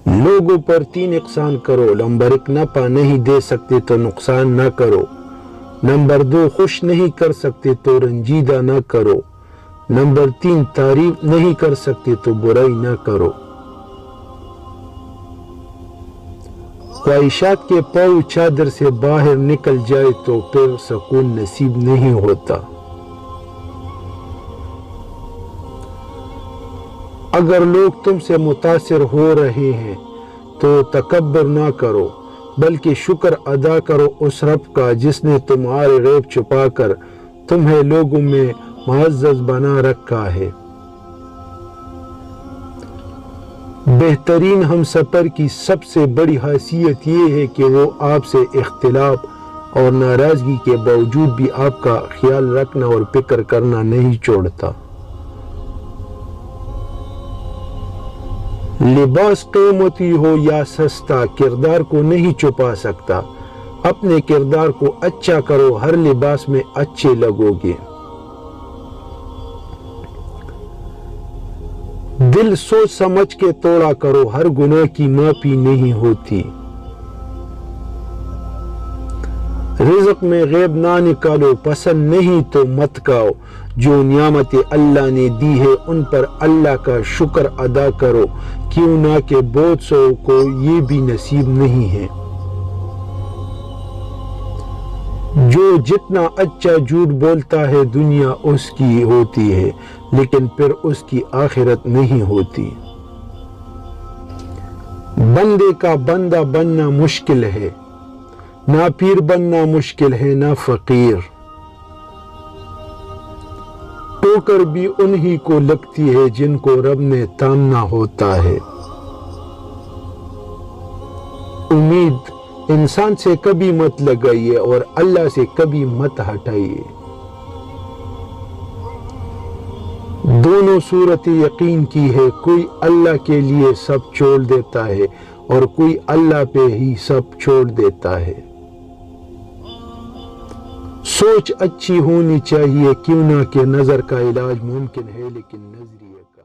لوگوں پر 3 احسان کرو۔ نمبر 1، نفع نہیں دے سکتے تو نقصان نہ کرو۔ نمبر 2، خوش نہیں کر سکتے تو رنجیدہ نہ کرو۔ نمبر 3، تعریف نہیں کر سکتے تو برائی نہ کرو۔ خواہشات کے پاؤں چادر سے باہر نکل جائے تو پھر سکون نصیب نہیں ہوتا۔ اگر لوگ تم سے متاثر ہو رہے ہیں تو تکبر نہ کرو، بلکہ شکر ادا کرو اس رب کا جس نے تمہارے عیب چھپا کر تمہیں لوگوں میں معزز بنا رکھا ہے۔ بہترین ہم سفر کی سب سے بڑی خاصیت یہ ہے کہ وہ آپ سے اختلاف اور ناراضگی کے باوجود بھی آپ کا خیال رکھنا اور فکر کرنا نہیں چھوڑتا۔ لباس قیمتی ہو یا سستا کردار کو نہیں چھپا سکتا۔ اپنے کردار کو اچھا کرو، ہر لباس میں اچھے لگو گے۔ دل سوچ سمجھ کے توڑا کرو، ہر گناہ کی معافی نہیں ہوتی۔ رزق میں غیب نہ نکالو، پسند نہیں تو مت کھاؤ۔ جو نعمتیں اللہ نے دی ہے ان پر اللہ کا شکر ادا کرو، کیوں نہ کہ بہت سو کو یہ بھی نصیب نہیں ہے۔ جو جتنا اچھا جھوٹ بولتا ہے دنیا اس کی ہوتی ہے، لیکن پھر اس کی آخرت نہیں ہوتی۔ بندے کا بندہ بننا مشکل ہے، نہ پیر بننا مشکل ہے نہ فقیر۔ ٹوکر بھی انہی کو لگتی ہے جن کو رب نے تامنا ہوتا ہے۔ امید انسان سے کبھی مت لگائیے اور اللہ سے کبھی مت ہٹائیے۔ دونوں صورت یقین کی ہے، کوئی اللہ کے لیے سب چھوڑ دیتا ہے اور کوئی اللہ پہ ہی سب چھوڑ دیتا ہے۔ سوچ اچھی ہونی چاہیے، کیوں نہ کہ نظر کا علاج ممکن ہے لیکن نظریہ کا